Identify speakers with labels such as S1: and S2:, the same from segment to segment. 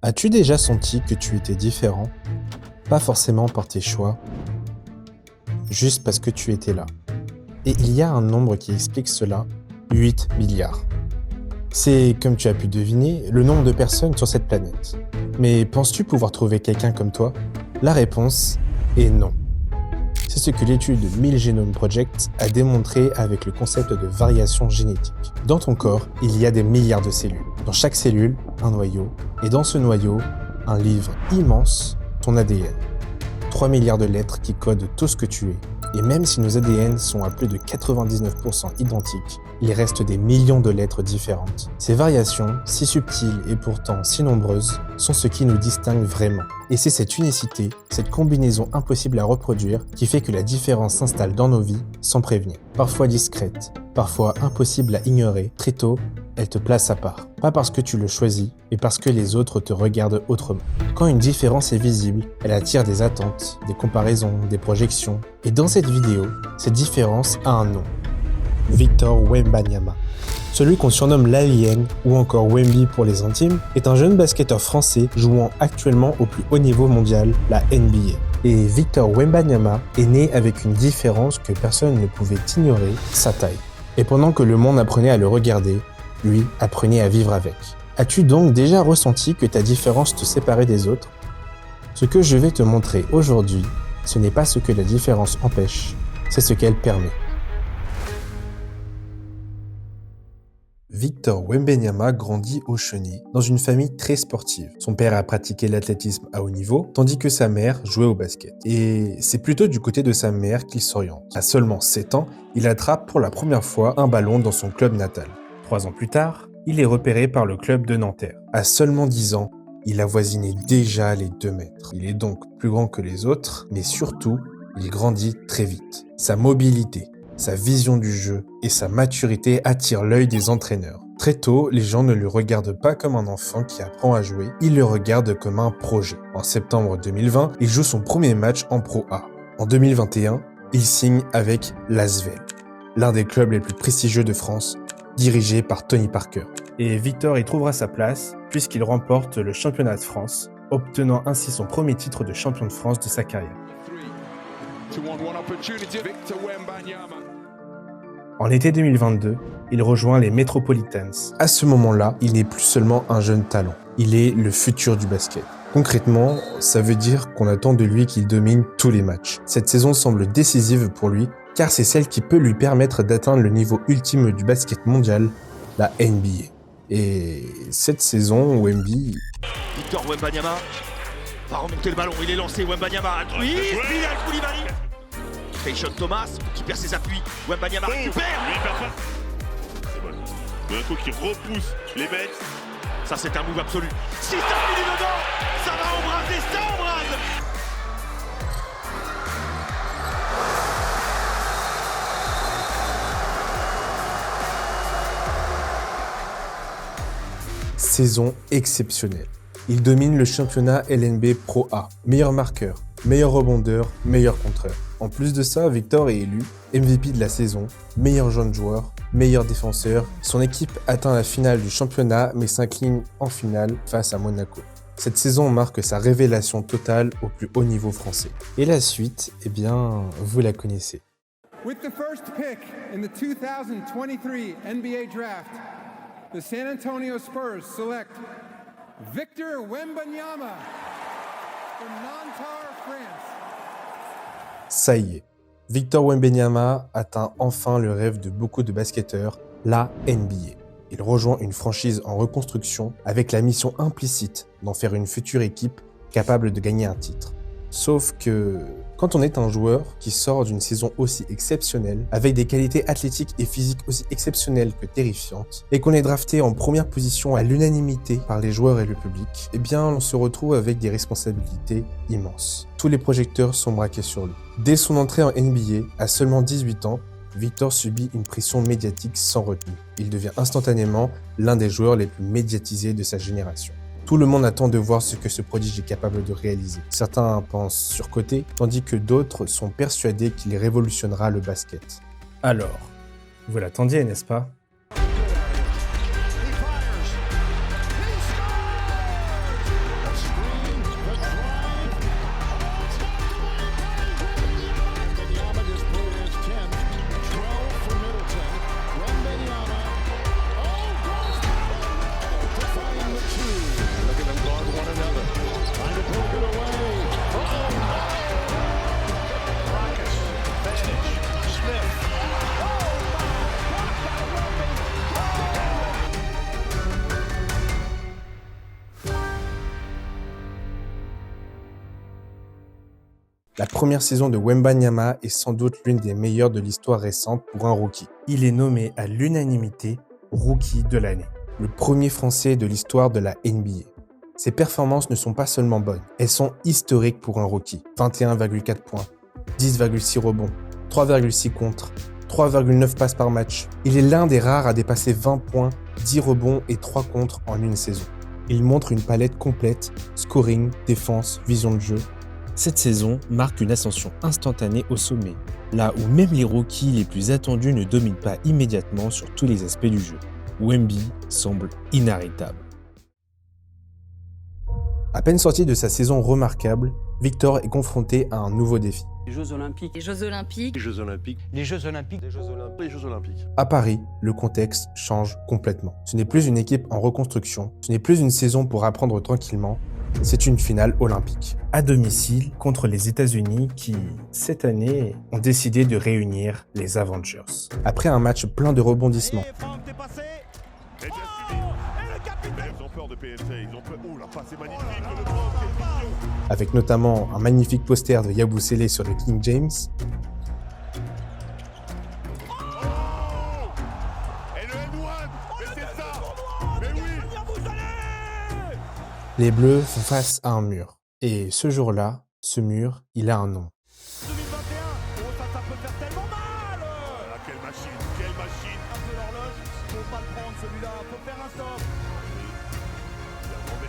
S1: As-tu déjà senti que tu étais différent? Pas forcément par tes choix, juste parce que tu étais là. Et il y a un nombre qui explique cela, 8 milliards. C'est, comme tu as pu deviner, le nombre de personnes sur cette planète. Mais penses-tu pouvoir trouver quelqu'un comme toi? La réponse est non. C'est ce que l'étude 1000 Genome Project a démontré avec le concept de variation génétique. Dans ton corps, il y a des milliards de cellules. Dans chaque cellule, un noyau. Et dans ce noyau, un livre immense, ton ADN. 3 milliards de lettres qui codent tout ce que tu es. Et même si nos ADN sont à plus de 99% identiques, il reste des millions de lettres différentes. Ces variations, si subtiles et pourtant si nombreuses, sont ce qui nous distingue vraiment. Et c'est cette unicité, cette combinaison impossible à reproduire, qui fait que la différence s'installe dans nos vies sans prévenir. Parfois discrète, parfois impossible à ignorer, très tôt, elle te place à part. Pas parce que tu le choisis, mais parce que les autres te regardent autrement. Quand une différence est visible, elle attire des attentes, des comparaisons, des projections. Et dans cette vidéo, cette différence a un nom. Victor Wembanyama. Celui qu'on surnomme l'Alien, ou encore Wemby pour les intimes, est un jeune basketteur français jouant actuellement au plus haut niveau mondial, la NBA. Et Victor Wembanyama est né avec une différence que personne ne pouvait ignorer, sa taille. Et pendant que le monde apprenait à le regarder, lui apprenait à vivre avec. As-tu donc déjà ressenti que ta différence te séparait des autres? Ce que je vais te montrer aujourd'hui, ce n'est pas ce que la différence empêche, c'est ce qu'elle permet. Victor Wembanyama grandit au Cheney, dans une famille très sportive. Son père a pratiqué l'athlétisme à haut niveau, tandis que sa mère jouait au basket. Et c'est plutôt du côté de sa mère qu'il s'oriente. À seulement 7 ans, il attrape pour la première fois un ballon dans son club natal. 3 ans plus tard, il est repéré par le club de Nanterre. À seulement 10 ans, il avoisinait déjà les 2 mètres. Il est donc plus grand que les autres, mais surtout, il grandit très vite. Sa mobilité, sa vision du jeu et sa maturité attirent l'œil des entraîneurs. Très tôt, les gens ne le regardent pas comme un enfant qui apprend à jouer, ils le regardent comme un projet. En septembre 2020, il joue son premier match en Pro A. En 2021, il signe avec l'Asvel, l'un des clubs les plus prestigieux de France, dirigé par Tony Parker. Et Victor y trouvera sa place puisqu'il remporte le championnat de France, obtenant ainsi son premier titre de champion de France de sa carrière. En été 2022, il rejoint les Metropolitans. À ce moment-là, il n'est plus seulement un jeune talent, il est le futur du basket. Concrètement, ça veut dire qu'on attend de lui qu'il domine tous les matchs. Cette saison semble décisive pour lui, car c'est celle qui peut lui permettre d'atteindre le niveau ultime du basket mondial, la NBA. Et cette saison, Wemby...
S2: Victor Wembanyama va remonter le ballon, il est lancé, Wembanyama, oui, Bilal Koulibaly. Peyton Thomas qui perd ses appuis, Wembanyama récupère.
S3: Lui, il perd pas. C'est bon. Monaco qui repousse les Mets.
S2: Ça c'est un move absolu. Si ça finit dedans, ça va embraser, ça embrase.
S1: Saison exceptionnelle. Il domine le championnat LNB Pro A. Meilleur marqueur, meilleur rebondeur, meilleur contreur. En plus de ça, Victor est élu MVP de la saison, meilleur jeune joueur, meilleur défenseur. Son équipe atteint la finale du championnat mais s'incline en finale face à Monaco. Cette saison marque sa révélation totale au plus haut niveau français. Et la suite, eh bien, vous la connaissez.
S4: With the first pick in the 2023 NBA Draft, the San Antonio Spurs select Victor Wembanyama from Nanterre, France.
S1: Ça y est, Victor Wembanyama atteint enfin le rêve de beaucoup de basketteurs, la NBA. Il rejoint une franchise en reconstruction avec la mission implicite d'en faire une future équipe capable de gagner un titre. Sauf que quand on est un joueur qui sort d'une saison aussi exceptionnelle, avec des qualités athlétiques et physiques aussi exceptionnelles que terrifiantes, et qu'on est drafté en première position à l'unanimité par les joueurs et le public, eh bien on se retrouve avec des responsabilités immenses. Tous les projecteurs sont braqués sur lui. Dès son entrée en NBA, à seulement 18 ans, Victor subit une pression médiatique sans retenue. Il devient instantanément l'un des joueurs les plus médiatisés de sa génération. Tout le monde attend de voir ce que ce prodige est capable de réaliser. Certains pensent surcoté, tandis que d'autres sont persuadés qu'il révolutionnera le basket. Alors, vous l'attendiez, n'est-ce pas? La première saison de Wembanyama est sans doute l'une des meilleures de l'histoire récente pour un rookie. Il est nommé à l'unanimité Rookie de l'année, le premier Français de l'histoire de la NBA. Ses performances ne sont pas seulement bonnes, elles sont historiques pour un rookie. 21,4 points, 10,6 rebonds, 3,6 contres, 3,9 passes par match. Il est l'un des rares à dépasser 20 points, 10 rebonds et 3 contres en une saison. Il montre une palette complète, scoring, défense, vision de jeu. Cette saison marque une ascension instantanée au sommet, là où même les rookies les plus attendus ne dominent pas immédiatement sur tous les aspects du jeu. Wemby semble inarrêtable. À peine sorti de sa saison remarquable, Victor est confronté à un nouveau défi.
S5: Les Jeux Olympiques.
S6: Les Jeux Olympiques.
S3: Les Jeux Olympiques.
S5: Les Jeux Olympiques.
S3: Les Jeux Olympiques. Les Jeux Olympiques.
S1: À Paris, le contexte change complètement. Ce n'est plus une équipe en reconstruction, ce n'est plus une saison pour apprendre tranquillement, c'est une finale olympique. À domicile contre les États-Unis qui, cette année, ont décidé de réunir les Avengers. Après un match plein de rebondissements,
S3: Ils ont peur de PSA, ils ont peur. Oh la passe est magnifique, le drop, quelle vision.
S1: avec notamment un magnifique poster de Yabusele sur le King James,
S3: Et le N1, mais c'est ça. Mais oui.
S1: les Bleus font face à un mur. Et ce jour-là, ce mur, il a un nom.
S2: 2021, oh ça peut faire tellement mal.
S3: Ah, quelle machine, quelle machine.
S2: Un peu l'horloge, faut pas le prendre celui-là, faut faire un stop.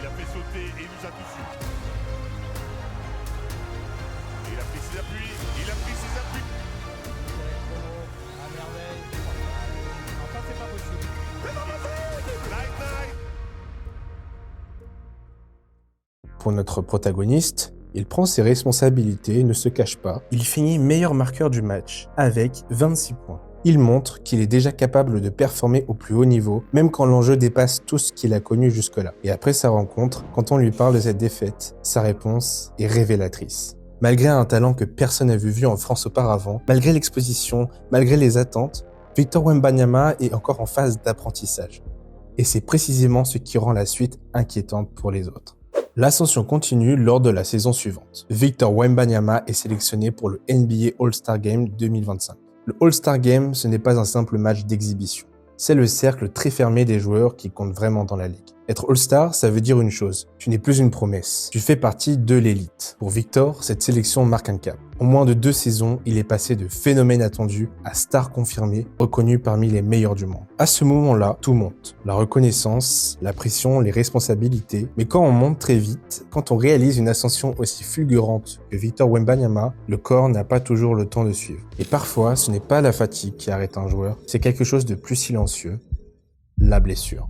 S3: Il a fait sauter et il nous a tous eu. Et il a pris ses appuis, il a pris ses appuis.
S2: À merveille. Enfin c'est pas possible.
S3: Night, night.
S1: Pour notre protagoniste, il prend ses responsabilités et ne se cache pas. Il finit meilleur marqueur du match avec 26 points. Il montre qu'il est déjà capable de performer au plus haut niveau, même quand l'enjeu dépasse tout ce qu'il a connu jusque-là. Et après sa rencontre, quand on lui parle de cette défaite, sa réponse est révélatrice. Malgré un talent que personne n'a vu en France auparavant, malgré l'exposition, malgré les attentes, Victor Wembanyama est encore en phase d'apprentissage. Et c'est précisément ce qui rend la suite inquiétante pour les autres. L'ascension continue lors de la saison suivante. Victor Wembanyama est sélectionné pour le NBA All-Star Game 2025. Le All-Star Game, ce n'est pas un simple match d'exhibition. C'est le cercle très fermé des joueurs qui comptent vraiment dans la ligue. Être All-Star, ça veut dire une chose. Tu n'es plus une promesse. Tu fais partie de l'élite. Pour Victor, cette sélection marque un cap. En moins de 2 saisons, il est passé de phénomène attendu à star confirmé, reconnu parmi les meilleurs du monde. À ce moment-là, tout monte. La reconnaissance, la pression, les responsabilités. Mais quand on monte très vite, quand on réalise une ascension aussi fulgurante que Victor Wembanyama, le corps n'a pas toujours le temps de suivre. Et parfois, ce n'est pas la fatigue qui arrête un joueur, c'est quelque chose de plus silencieux, la blessure.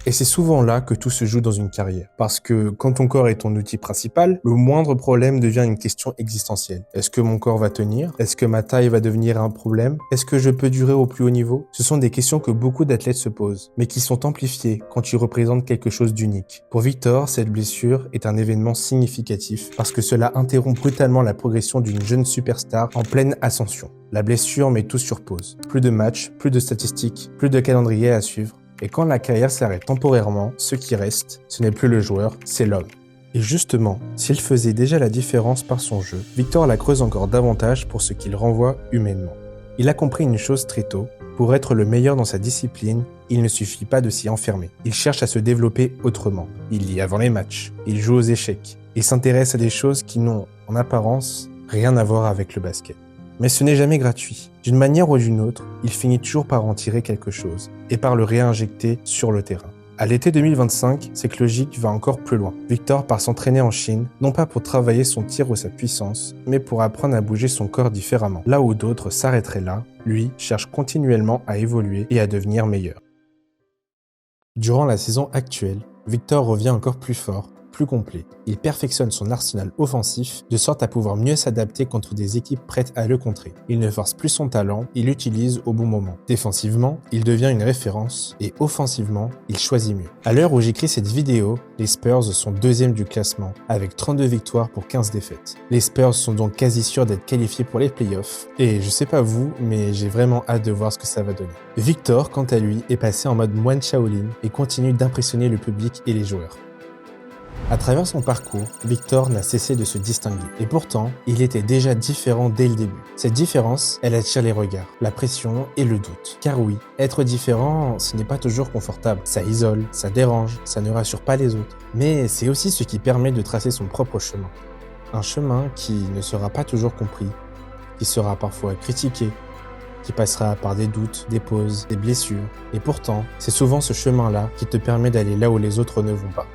S1: Et c'est souvent là que tout se joue dans une carrière. Parce que quand ton corps est ton outil principal, le moindre problème devient une question existentielle. Est-ce que mon corps va tenir? Est-ce que ma taille va devenir un problème? Est-ce que je peux durer au plus haut niveau? Ce sont des questions que beaucoup d'athlètes se posent, mais qui sont amplifiées quand tu représentes quelque chose d'unique. Pour Victor, cette blessure est un événement significatif parce que cela interrompt brutalement la progression d'une jeune superstar en pleine ascension. La blessure met tout sur pause. Plus de matchs, plus de statistiques, plus de calendrier à suivre. Et quand la carrière s'arrête temporairement, ce qui reste, ce n'est plus le joueur, c'est l'homme. Et justement, s'il faisait déjà la différence par son jeu, Victor la creuse encore davantage pour ce qu'il renvoie humainement. Il a compris une chose très tôt, pour être le meilleur dans sa discipline, il ne suffit pas de s'y enfermer. Il cherche à se développer autrement. Il lit avant les matchs, il joue aux échecs, il s'intéresse à des choses qui n'ont, en apparence, rien à voir avec le basket. Mais ce n'est jamais gratuit. D'une manière ou d'une autre, il finit toujours par en tirer quelque chose et par le réinjecter sur le terrain. À l'été 2025, cette logique va encore plus loin. Victor part s'entraîner en Chine, non pas pour travailler son tir ou sa puissance, mais pour apprendre à bouger son corps différemment. Là où d'autres s'arrêteraient là, lui cherche continuellement à évoluer et à devenir meilleur. Durant la saison actuelle, Victor revient encore plus fort, plus complet. Il perfectionne son arsenal offensif de sorte à pouvoir mieux s'adapter contre des équipes prêtes à le contrer. Il ne force plus son talent, il l'utilise au bon moment. Défensivement, il devient une référence et offensivement, il choisit mieux. À l'heure où j'écris cette vidéo, les Spurs sont deuxième du classement avec 32 victoires pour 15 défaites. Les Spurs sont donc quasi sûrs d'être qualifiés pour les playoffs et je sais pas vous, mais j'ai vraiment hâte de voir ce que ça va donner. Victor, quant à lui, est passé en mode moine Shaolin et continue d'impressionner le public et les joueurs. À travers son parcours, Victor n'a cessé de se distinguer. Et pourtant, il était déjà différent dès le début. Cette différence, elle attire les regards, la pression et le doute. Car oui, être différent, ce n'est pas toujours confortable. Ça isole, ça dérange, ça ne rassure pas les autres. Mais c'est aussi ce qui permet de tracer son propre chemin. Un chemin qui ne sera pas toujours compris, qui sera parfois critiqué, qui passera par des doutes, des pauses, des blessures. Et pourtant, c'est souvent ce chemin-là qui te permet d'aller là où les autres ne vont pas.